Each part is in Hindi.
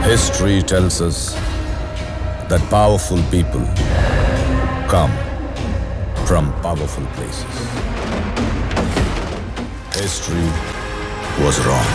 History tells us that powerful people come from powerful places. History was wrong.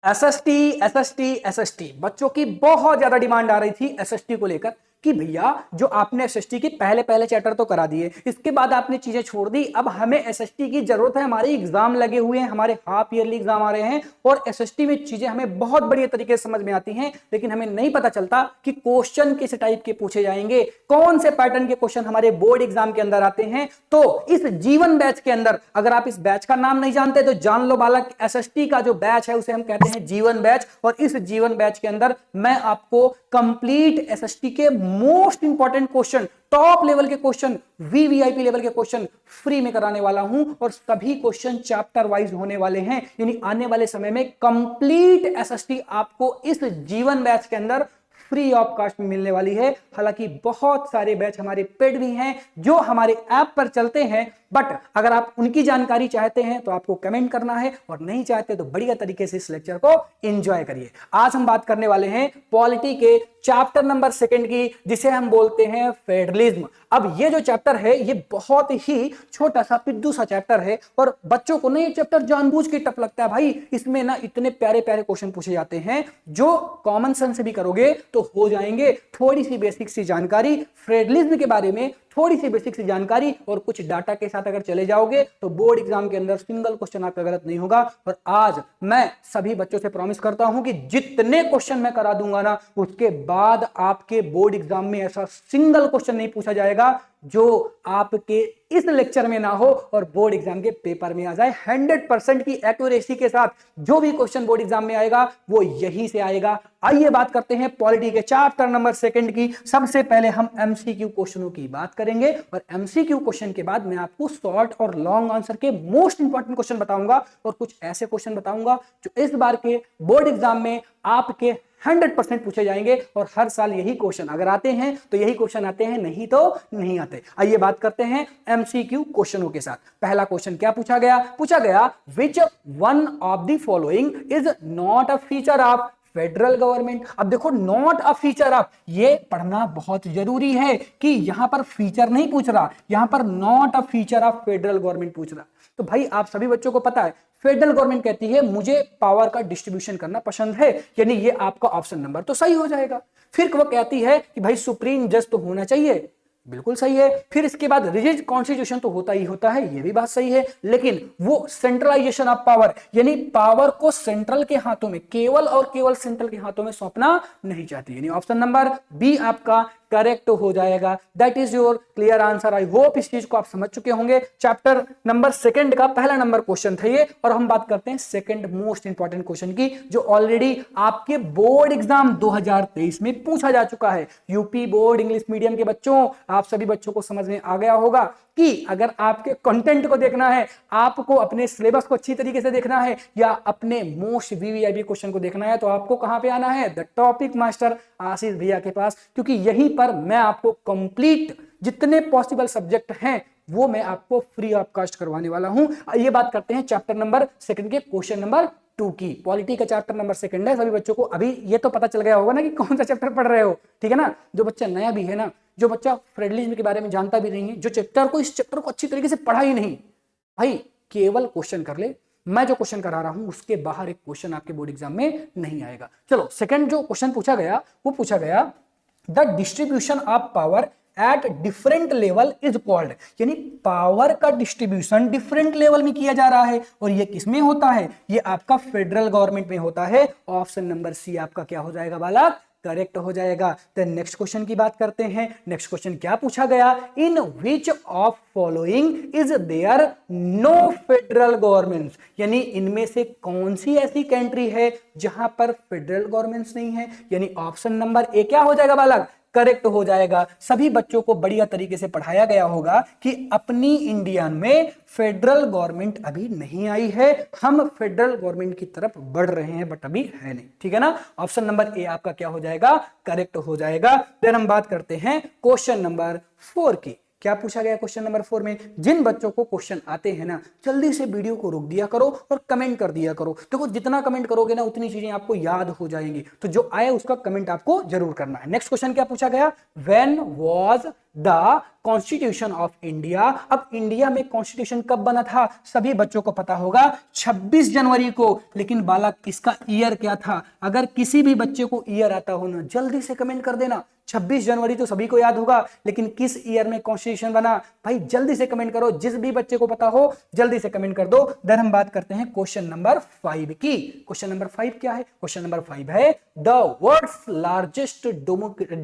SST बच्चों की बहुत ज्यादा डिमांड आ रही थी एसएसटी को लेकर कि भैया जो आपने एसएसटी की पहले चैप्टर तो करा दिए, इसके बाद आपने चीजें छोड़ दी, अब हमें एसएसटी की जरूरत है, हमारे एग्जाम लगे हुए हैं, हमारे हाफ ईयरली एग्जाम आ रहे हैं और एसएसटी में चीजें हमें बहुत बढ़िया तरीके से समझ में आती हैं, लेकिन हमें नहीं पता चलता कि क्वेश्चन किस टाइप के पूछे जाएंगे, कौन से पैटर्न के क्वेश्चन हमारे बोर्ड एग्जाम के अंदर आते हैं। तो इस जीवन बैच के अंदर, अगर आप इस बैच का नाम नहीं जानते तो जान लो बालक, एसएसटी का जो बैच है उसे हम कहते हैं जीवन बैच, और इस जीवन बैच के अंदर मैं आपको कंप्लीट एसएसटी के most important question, top level के क्वेश्चन, वीवीआईपी लेवल के क्वेश्चन फ्री में कराने वाला हूं और सभी क्वेश्चन चैप्टर वाइज होने वाले हैं। यानी आने वाले समय में कंप्लीट एसएसटी आपको इस जीवन बैच के अंदर फ्री ऑफ कास्ट में मिलने वाली है। हालांकि बहुत सारे बैच हमारे पेड भी हैं जो हमारे ऐप पर चलते हैं, बट अगर आप उनकी जानकारी चाहते हैं तो आपको कमेंट करना है, और नहीं चाहते तो बढ़िया तरीके से इस लेक्चर को एंजॉय करिए। आज हम बात करने वाले हैं पॉलिटी के चैप्टर नंबर 2 की, जिसे हम बोलते हैं फेडरलिज्म। अब ये जो चैप्टर है ये बहुत ही छोटा सा पिद्दू सा चैप्टर है, और बच्चों को ना ये चैप्टर जानबूझ के टफ लगता है। भाई इसमें ना इतने प्यारे प्यारे क्वेश्चन पूछे जाते हैं जो कॉमन सेंस से भी करोगे तो हो जाएंगे। थोड़ी सी बेसिक सी जानकारी फेडरलिज्म के बारे में, थोड़ी सी बेसिक सी जानकारी और कुछ डाटा के साथ अगर चले जाओगे तो बोर्ड एग्जाम के अंदर सिंगल क्वेश्चन आपका गलत नहीं होगा। और आज मैं सभी बच्चों से प्रॉमिस करता हूं कि जितने क्वेश्चन मैं करा दूंगा ना, उसके बाद आपके बोर्ड एग्जाम में ऐसा सिंगल क्वेश्चन नहीं पूछा जाएगा जो आपके इस लेक्चर में ना हो और बोर्ड एग्जाम के पेपर में आ जाए। 100% की एक्यूरेसी के साथ जो भी क्वेश्चन बोर्ड एग्जाम में आएगा वो यहीं से आएगा। आइए बात करते हैं पॉलिटी के चैप्टर नंबर 2 की। सबसे पहले हम एमसीक्यू क्वेश्चनों की बात करेंगे, और एमसीक्यू क्वेश्चन के बाद मैं आपको शॉर्ट और लॉन्ग आंसर के मोस्ट इंपॉर्टेंट क्वेश्चन बताऊंगा, और कुछ ऐसे क्वेश्चन बताऊंगा जो इस बार के बोर्ड एग्जाम में आपके 100% पूछे जाएंगे। और हर साल यही क्वेश्चन अगर आते हैं तो यही क्वेश्चन आते हैं, नहीं तो नहीं आते। आइए बात करते हैं एमसीक्यू क्वेश्चनों के साथ। पहला क्वेश्चन क्या पूछा गया, which one of the following is not a feature of federal government. अब देखो, नॉट अ फीचर ऑफ, ये पढ़ना बहुत जरूरी है कि यहां पर फीचर नहीं पूछ रहा, यहां पर not a feature of federal government पूछ रहा। तो भाई आप सभी बच्चों को पता है फेडरल गवर्नमेंट कहती है मुझे पावर का डिस्ट्रीब्यूशन करना पसंद है, यानी ये आपका ऑप्शन नंबर तो सही हो जाएगा। फिर वो कहती है कि भाई सुप्रीम जज तो होना चाहिए, बिल्कुल सही है। फिर इसके बाद रिजिड कॉन्स्टिट्यूशन तो होता ही होता है, ये भी बात सही है। लेकिन वो सेंट्रलाइजेशन ऑफ पावर, यानी पावर को सेंट्रल के हाथों में, केवल और केवल सेंट्रल के हाथों में सौंपना नहीं चाहती, यानी ऑप्शन नंबर बी आपका करेक्ट हो जाएगा। That is your clear answer. I hope इस चीज को आप समझ चुके होंगे। चैप्टर नंबर 2 का पहला नंबर क्वेश्चन था ये, और हम बात करते हैं सेकंड मोस्ट इंपॉर्टेंट क्वेश्चन की, जो ऑलरेडी आपके बोर्ड एग्जाम 2023 में पूछा जा चुका है। यूपी बोर्ड इंग्लिश मीडियम के बच्चों, आप सभी बच्चों को समझ में आ गया होगा कि अगर आपके कंटेंट को देखना है, आपको अपने सिलेबस को अच्छी तरीके से देखना है, या अपने मोस्ट वीवीआईपी क्वेश्चन को देखना है, तो आपको कहां पे आना है, द टॉपिक मास्टर आशीष भैया के पास, क्योंकि यहीं पर मैं आपको कंप्लीट जितने पॉसिबल सब्जेक्ट हैं वो मैं आपको फ्री ऑफ कास्ट करवाने वाला हूं। ये बात करते हैं चैप्टर नंबर 2 के क्वेश्चन नंबर 2 की। पॉलिटी का चैप्टर नंबर 2 है। सभी बच्चों को अभी ये तो पता चल गया होगा ना कि कौन सा चैप्टर पढ़ रहे हो, ठीक है ना। जो बच्चा नया भी है ना, जो बच्चा फेडरलिज्म के बारे में जानता भी नहीं है, जो इस चैप्टर को अच्छी तरीके से पढ़ा ही नहीं, भाई केवल क्वेश्चन कर ले। मैं जो क्वेश्चन करा रहा हूं उसके बाहर एक क्वेश्चन आपके बोर्ड एग्जाम में नहीं आएगा। चलो, सेकंड जो क्वेश्चन पूछा गया the distribution of power at different level is called, यानी पावर का डिस्ट्रीब्यूशन डिफरेंट लेवल में किया जा रहा है, और ये किसमें होता है, ये आपका फेडरल गवर्नमेंट में होता है। ऑप्शन नंबर सी आपका क्या हो जाएगा बालक, करेक्ट हो जाएगा। देन नेक्स्ट क्वेश्चन की बात करते हैं। नेक्स्ट क्वेश्चन क्या पूछा गया, in which of following is there no federal government, यानी इनमें से कौन सी ऐसी कंट्री है जहां पर फेडरल गवर्नमेंट नहीं है, यानी ऑप्शन नंबर ए क्या हो जाएगा बालक, करेक्ट हो जाएगा। सभी बच्चों को बढ़िया तरीके से पढ़ाया गया होगा कि अपनी इंडिया में फेडरल गवर्नमेंट अभी नहीं आई है, हम फेडरल गवर्नमेंट की तरफ बढ़ रहे हैं, बट अभी है नहीं, ठीक है ना। ऑप्शन नंबर ए आपका क्या हो जाएगा, करेक्ट हो जाएगा। देन हम बात करते हैं क्वेश्चन नंबर 4 की। क्या पूछा गया क्वेश्चन नंबर 4 में? जिन बच्चों को क्वेश्चन आते हैं ना, जल्दी से वीडियो को रोक दिया करो और कमेंट कर दिया करो। देखो जितना कमेंट करोगे ना उतनी चीजें आपको याद हो जाएंगी, तो जो आए उसका कमेंट आपको जरूर करना है। नेक्स्ट क्वेश्चन क्या पूछा गया? When was the constitution of India? अब इंडिया में कॉन्स्टिट्यूशन कब बना था? सभी बच्चों को पता होगा 26 जनवरी को। लेकिन बालक इसका ईयर क्या था? अगर किसी भी बच्चे को ईयर आता हो ना, जल्दी से कमेंट कर देना। 26 जनवरी तो सभी को याद होगा, लेकिन किस ईयर में कॉन्स्टिट्यूशन बना? भाई जल्दी से कमेंट करो, जिस भी बच्चे को पता हो जल्दी से कमेंट कर दो। देन हम बात करते हैं क्वेश्चन नंबर 5 की। क्वेश्चन नंबर 5 क्या है? क्वेश्चन नंबर 5 है the world's largest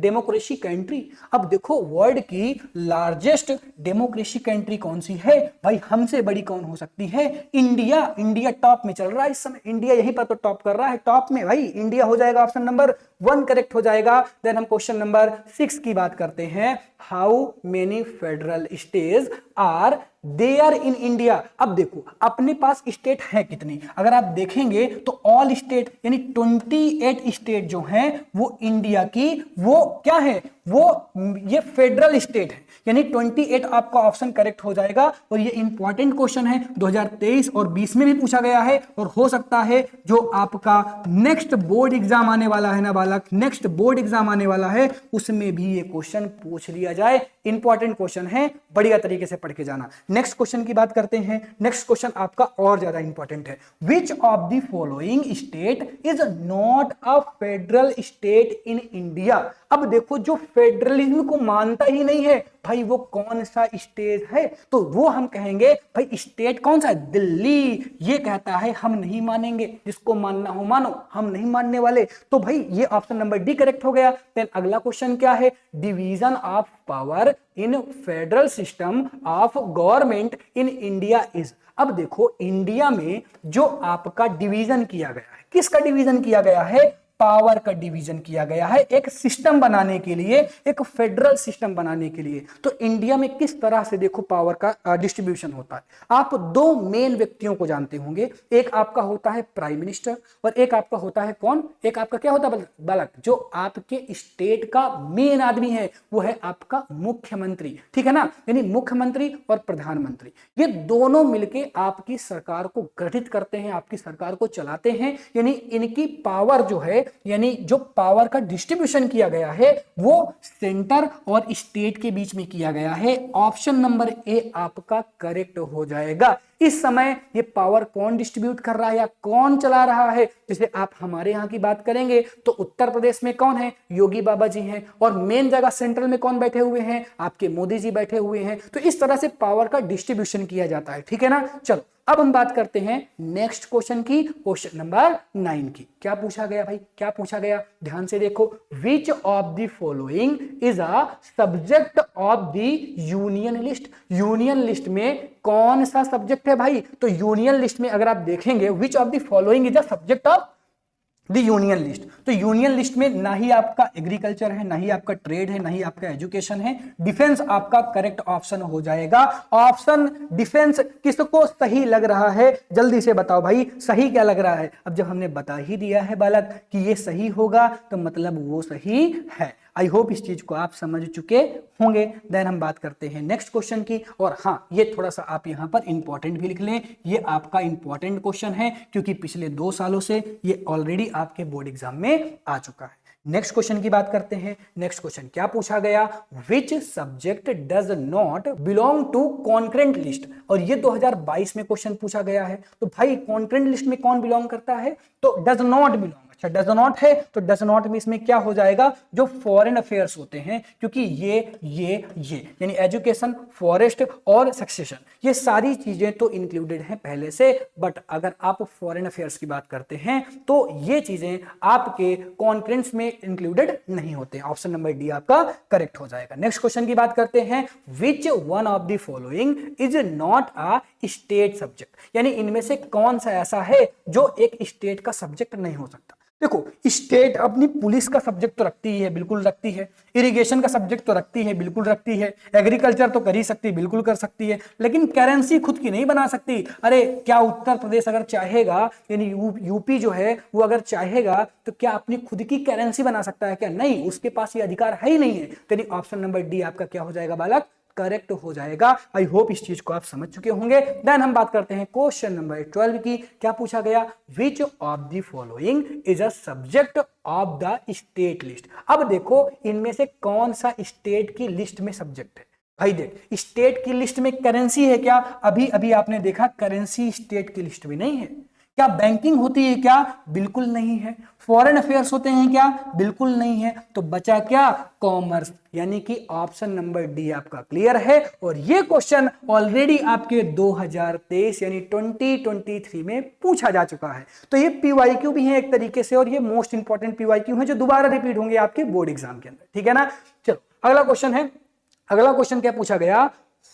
democracy country. अब देखो वर्ल्ड की लार्जेस्ट डेमोक्रेसी कंट्री कौन सी है? भाई हमसे बड़ी कौन हो सकती है? इंडिया। इंडिया टॉप में चल रहा है इस समय, इंडिया यहीं पर तो टॉप कर रहा है, टॉप में भाई इंडिया हो जाएगा, ऑप्शन नंबर 1 करेक्ट हो जाएगा। देन हम क्वेश्चन नंबर 6 की बात करते हैं। How many federal states are there in India? अब देखो अपने पास स्टेट है कितनी, अगर आप देखेंगे तो ऑल स्टेट यानी 28 स्टेट जो हैं वो इंडिया की वो क्या है? वो ये फेडरल स्टेट है, यानी 28 आपका ऑप्शन करेक्ट हो जाएगा। और ये इंपॉर्टेंट क्वेश्चन है, 2023 और 20 में भी पूछा गया है, और हो सकता है जो आपका नेक्स्ट बोर्ड एग्जाम आने वाला है ना बालक, नेक्स्ट बोर्ड एग्जाम आने वाला है उसमें भी ये क्वेश्चन पूछ लिया जाए। इंपॉर्टेंट क्वेश्चन है, बढ़िया तरीके से पढ़ के जाना। नेक्स्ट क्वेश्चन की बात करते हैं। नेक्स्ट क्वेश्चन आपका और ज्यादा इंपॉर्टेंट है। Which of the following state is not a federal state in India? अब देखो जो फेडरलिज्म को मानता ही नहीं है भाई वो कौन सा स्टेट है? तो वो हम कहेंगे भाई स्टेट कौन सा है? दिल्ली। ये कहता है हम नहीं मानेंगे, जिसको मानना हो मानो, हम नहीं मानने वाले। तो भाई ये ऑप्शन नंबर डी करेक्ट हो गया। देन अगला क्वेश्चन क्या है? Division of power in federal system of government in India is. अब देखो इंडिया में जो आपका डिवीजन किया गया है, किसका डिवीजन किया गया है? पावर का डिवीजन किया गया है एक सिस्टम बनाने के लिए, एक फेडरल सिस्टम बनाने के लिए। तो इंडिया में किस तरह से देखो पावर का डिस्ट्रीब्यूशन होता है। आप दो मेन व्यक्तियों को जानते होंगे, एक आपका होता है प्राइम मिनिस्टर और एक आपका होता है कौन? एक आपका क्या होता है बालक? जो आपके स्टेट का मेन आदमी है वो है आपका मुख्यमंत्री, ठीक है ना? यानी मुख्यमंत्री और प्रधानमंत्री ये दोनों मिलके आपकी सरकार को गठित करते हैं, आपकी सरकार को चलाते हैं। यानी इनकी पावर जो है, यानी जो पावर का डिस्ट्रीब्यूशन किया गया है वो सेंटर और स्टेट के बीच में किया गया है। ऑप्शन नंबर ए आपका करेक्ट हो जाएगा। इस समय ये पावर कौन डिस्ट्रीब्यूट कर रहा है या कौन चला रहा है? जैसे आप हमारे यहाँ की बात करेंगे तो उत्तर प्रदेश में कौन है? योगी बाबा जी हैं। और मेन जगह सेंट्रल में कौन बैठे हुए हैं? आपके मोदी जी बैठे हुए हैं। तो इस तरह से पावर का डिस्ट्रीब्यूशन किया जाता है, ठीक है ना? चलो अब हम बात करते हैं नेक्स्ट क्वेश्चन की, क्वेश्चन नंबर 9 की। क्या पूछा गया भाई? क्या पूछा गया? ध्यान से देखो। Which of the following is a subject of the union list? Union list में कौन सा सब्जेक्ट है भाई? तो यूनियन लिस्ट में अगर आप देखेंगे which of the following is a subject of the union list, तो यूनियन लिस्ट में ना ही आपका एग्रीकल्चर है, ना ही आपका ट्रेड है, ना ही आपका एजुकेशन है। डिफेंस आपका करेक्ट ऑप्शन हो जाएगा। ऑप्शन डिफेंस किसको सही लग रहा है? जल्दी से बताओ भाई सही क्या लग रहा है? अब जब हमने बता ही दिया है बालक कि ये सही होगा तो मतलब वो सही है। आई होप इस चीज को आप समझ चुके होंगे। देन हम बात करते हैं नेक्स्ट क्वेश्चन की। और हाँ, ये थोड़ा सा आप यहां पर इंपॉर्टेंट भी लिख लें, ये आपका इंपॉर्टेंट क्वेश्चन है क्योंकि पिछले 2 सालों से ये ऑलरेडी आपके बोर्ड एग्जाम में आ चुका है। नेक्स्ट क्वेश्चन की बात करते हैं। नेक्स्ट क्वेश्चन क्या पूछा गया? Which subject does not belong to concurrent list? और ये 2022 में क्वेश्चन पूछा गया है। तो भाई कॉन्करेंट लिस्ट में कौन बिलोंग करता है? तो डज नॉट बिलोंग। अच्छा डज नॉट है तो डज नॉट में इसमें क्या हो जाएगा? जो फॉरेन अफेयर्स होते हैं, क्योंकि ये यानी एजुकेशन, फॉरेस्ट और सक्सेशन ये सारी चीजें तो इंक्लूडेड हैं पहले से। बट अगर आप फॉरेन अफेयर्स की बात करते हैं तो ये चीजें आपके कॉन्करेंट्स में इंक्लूडेड नहीं होते। ऑप्शन नंबर डी आपका करेक्ट हो जाएगा। नेक्स्ट क्वेश्चन की बात करते हैं। Which one of the following is not a state subject? यानी इनमें से कौन सा ऐसा है जो एक स्टेट का सब्जेक्ट नहीं हो सकता? देखो स्टेट अपनी पुलिस का सब्जेक्ट तो रखती है, बिल्कुल रखती है। इरिगेशन का सब्जेक्ट तो रखती है, बिल्कुल रखती है। एग्रीकल्चर तो कर ही सकती है, बिल्कुल कर सकती है। लेकिन करेंसी खुद की नहीं बना सकती। अरे क्या उत्तर प्रदेश अगर चाहेगा, यानी यूपी जो है वो अगर चाहेगा तो क्या अपनी खुद की करेंसी बना सकता है क्या? नहीं, उसके पास ये अधिकार है ही नहीं है। यानी ऑप्शन नंबर डी आपका क्या हो जाएगा बालक? करेक्ट हो जाएगा। आई होप इस चीज को आप समझ चुके होंगे। देन हम बात करते हैं क्वेश्चन नंबर 12 की। क्या पूछा गया? Which of the following is a subject of the state list. अब देखो इनमें से कौन सा स्टेट की लिस्ट में सब्जेक्ट है। भाई देख, स्टेट की लिस्ट में करेंसी है क्या? अभी अभी आपने देखा करेंसी स्टेट की लिस्ट में नहीं है। क्या बैंकिंग होती है क्या? बिल्कुल नहीं है। फॉरेन अफेयर्स होते हैं क्या? बिल्कुल नहीं है। तो बचा क्या? कॉमर्स, यानी कि ऑप्शन नंबर डी आपका क्लियर है। और ये क्वेश्चन ऑलरेडी आपके 2023 यानी 2023 में पूछा जा चुका है। तो ये पीवाईक्यू भी है एक तरीके से, और ये मोस्ट इंपॉर्टेंट पीवाईक्यू है जो दोबारा रिपीट होंगे आपके बोर्ड एग्जाम के अंदर। ठीक है ना? चलो अगला क्वेश्चन है। अगला क्वेश्चन क्या पूछा गया?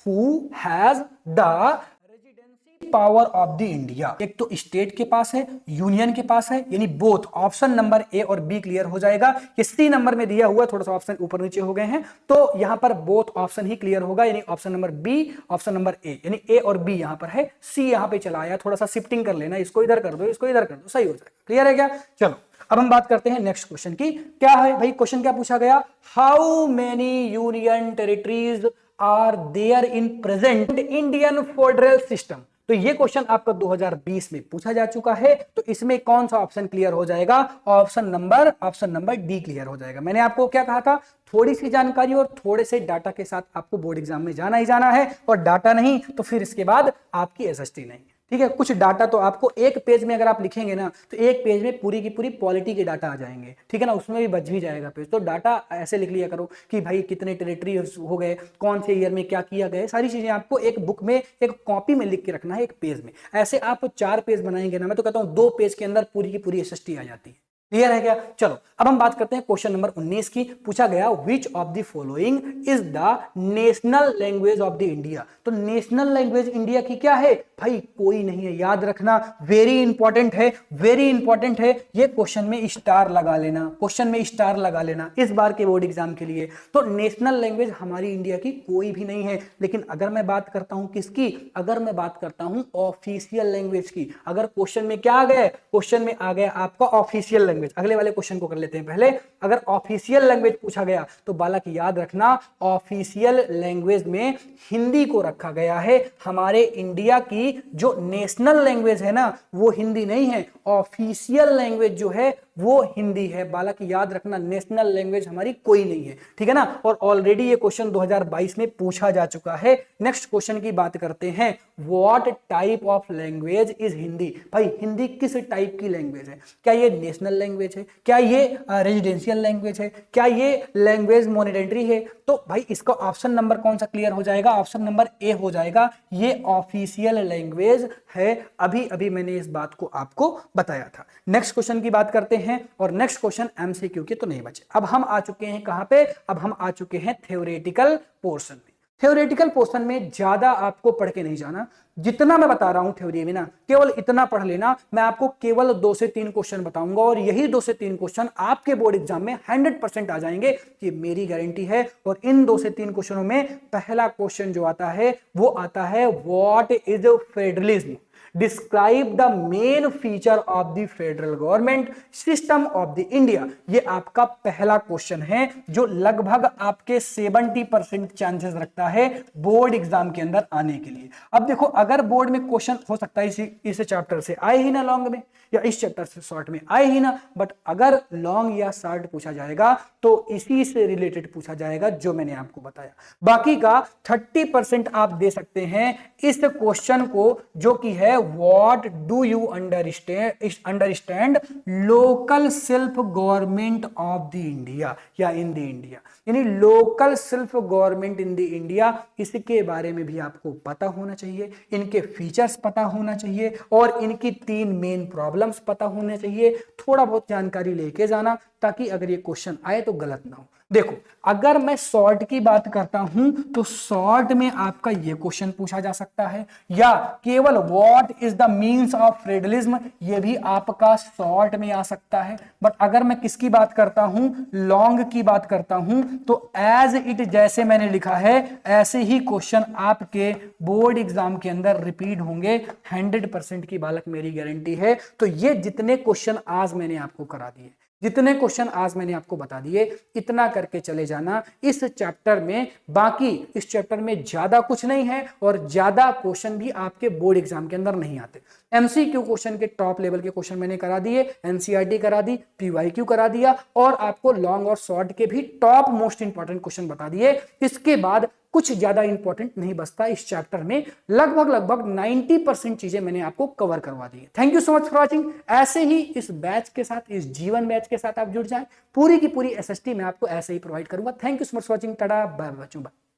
Who has the residency power of the India. एक तो स्टेट के पास है, यूनियन के पास है, यानी बोथ। ऑप्शन नंबर ए और बी क्लियर हो जाएगा। ये सी नंबर में दिया हुआ, थोड़ा सा ऑप्शन ऊपर नीचे हो गए हैं, तो यहां पर बोथ ऑप्शन ही क्लियर होगा, यानी option number B, option number A, यानी ए और बी यहां पर है, सी यहां पे चला आया। थोड़ा सा शिफ्टिंग कर लेना, इसको इधर कर दो, इसको इधर कर दो, सही हो जाएगा। क्लियर है क्या? चलो अब हम बात करते हैं नेक्स्ट क्वेश्चन की। क्या है भाई? क्वेश्चन क्या पूछा गया? How many union territories are there in present Indian federal system. तो ये क्वेश्चन आपका 2020 में पूछा जा चुका है। तो इसमें कौन सा ऑप्शन क्लियर हो जाएगा? ऑप्शन नंबर डी क्लियर हो जाएगा। मैंने आपको क्या कहा था? थोड़ी सी जानकारी और थोड़े से डाटा के साथ आपको बोर्ड एग्जाम में जाना ही जाना है, और डाटा नहीं तो फिर इसके बाद आपकी एसएसटी नहीं। ठीक है? कुछ डाटा तो आपको एक पेज में अगर आप लिखेंगे ना, तो एक पेज में पूरी की पूरी पॉलिटी के डाटा आ जाएंगे। ठीक है ना? उसमें भी बच भी जाएगा पेज। तो डाटा ऐसे लिख लिया करो कि भाई कितने टेरिटरी हो गए, कौन से ईयर में क्या किया गया, सारी चीजें आपको एक बुक में, एक कॉपी में लिख के रखना है, एक पेज में। ऐसे आप 4 पेज बनाएंगे ना, मैं तो कहता हूं 2 पेज के अंदर पूरी की पूरी एसएसटी आ जाती है। क्लियर है क्या? चलो अब हम बात करते हैं क्वेश्चन नंबर 19 की। पूछा गया which of the following is the national language of the India. तो नेशनल लैंग्वेज इंडिया की क्या है? भाई कोई नहीं है, याद रखना, वेरी इंपॉर्टेंट है, वेरी इंपॉर्टेंट है। ये क्वेश्चन में स्टार लगा लेना, क्वेश्चन में स्टार लगा लेना इस बार के बोर्ड एग्जाम के लिए। तो नेशनल लैंग्वेज हमारी इंडिया की कोई भी नहीं है। लेकिन अगर मैं बात करता हूं किसकी? अगर मैं बात करता हूं ऑफिशियल लैंग्वेज की। अगर क्वेश्चन में क्या आ गया? क्वेश्चन में आ गया आपका ऑफिशियल लैंग्वेज। अगले वाले क्वेश्चन को कर लेते हैं पहले। अगर ऑफिशियल लैंग्वेज पूछा गया तो बालक याद रखना, ऑफिशियल लैंग्वेज में हिंदी को रखा गया है। हमारे इंडिया की जो नेशनल लैंग्वेज है ना, वो हिंदी नहीं है, ऑफिशियल लैंग्वेज जो है वो हिंदी है। बालक याद रखना, नेशनल लैंग्वेज हमारी कोई नहीं है। ठीक है ना? और ऑलरेडी ये क्वेश्चन 2022 में पूछा जा चुका है। नेक्स्ट क्वेश्चन की बात करते हैं। What type of language is Hindi. भाई हिंदी किस टाइप की लैंग्वेज है? क्या ये नेशनल लैंग्वेज है? क्या ये रेजिडेंशियल लैंग्वेज है? क्या ये लैंग्वेज मॉनिटरी है? तो भाई इसका ऑप्शन नंबर कौन सा क्लियर हो जाएगा? ऑप्शन नंबर ए हो जाएगा। ये ऑफिशियल लैंग्वेज है। अभी अभी मैंने इस बात को आपको बताया था। नेक्स्ट क्वेश्चन की बात करते हैं, और नेक्स्ट क्वेश्चन एमसीक्यू के तो नहीं बचे। अब हम आ चुके हैं कहां पे? अब हम आ चुके हैं थ्योरेटिकल पोर्शन में। थ्योरेटिकल पोर्शन में ज्यादा आपको पढ़ के नहीं जाना। जितना मैं बता रहा हूं थ्योरी में ना, केवल इतना पढ़ लेना। मैं आपको केवल 2 से 3 क्वेश्चन बताऊंगा, और यही 2 से 3 क्वेश्चन आपके बोर्ड एग्जाम में 100% आ जाएंगे, ये मेरी गारंटी है। और इन 2 से 3 क्वेश्चनों में पहला क्वेश्चन जो आता है वो आता है what is federalism. Describe the main feature of the federal government system of the India. ये आपका पहला क्वेश्चन है जो लगभग आपके 70% चांसेस रखता है बोर्ड एग्जाम के अंदर आने के लिए। अब देखो, अगर बोर्ड में क्वेश्चन हो सकता है इस चैप्टर से आए ही ना लॉन्ग में, या इस चैप्टर से शॉर्ट में आए ही ना, बट अगर लॉन्ग या शॉर्ट पूछा जाएगा तो इसी से रिलेटेड पूछा जाएगा जो मैंने आपको बताया। बाकी का 30% आप दे सकते हैं इस क्वेश्चन को, जो कि है what do you understand local self government of the India, या इन द इंडिया, यानी local self government in the India. इसके बारे में भी आपको पता होना चाहिए, इनके फीचर्स पता होना चाहिए, और इनकी 3 मेन प्रॉब्लम्स पता होने चाहिए। थोड़ा बहुत जानकारी लेके जाना, ताकि अगर ये क्वेश्चन आए तो गलत ना हो। देखो, अगर मैं शॉर्ट की बात करता हूं तो शॉर्ट में आपका ये क्वेश्चन पूछा जा सकता है, या केवल what is the means of federalism, ये भी आपका शॉर्ट में आ सकता है। बट अगर मैं किसकी बात करता हूं, लॉन्ग की बात करता हूं, तो एज इट जैसे मैंने लिखा है ऐसे ही क्वेश्चन आपके बोर्ड एग्जाम के अंदर रिपीट होंगे। 100% की बालक मेरी गारंटी है। तो ये जितने क्वेश्चन आज मैंने आपको करा दिए, जितने क्वेश्चन आज मैंने आपको बता दिए इतना करके चले जाना इस चैप्टर में। बाकी इस चैप्टर में ज्यादा कुछ नहीं है और ज्यादा क्वेश्चन भी आपके बोर्ड एग्जाम के अंदर नहीं आते। एमसीक्यू क्वेश्चन के टॉप लेवल के क्वेश्चन मैंने करा दिए, एनसीईआरटी करा दी, पीवाईक्यू करा दिया और आपको लॉन्ग और शॉर्ट के भी टॉप मोस्ट इंपॉर्टेंट क्वेश्चन बता दिए। इसके बाद कुछ ज्यादा इंपॉर्टेंट नहीं बचता इस चैप्टर में। लगभग 90% चीजें मैंने आपको कवर करवा दी है। Thank you so much for watching. ऐसे ही इस बैच के साथ, इस जीवन बैच के साथ आप जुड़ जाएं। पूरी की पूरी एसएसटी मैं आपको ऐसे ही प्रोवाइड करूंगा। Thank you so much for watching. Tata bye bye.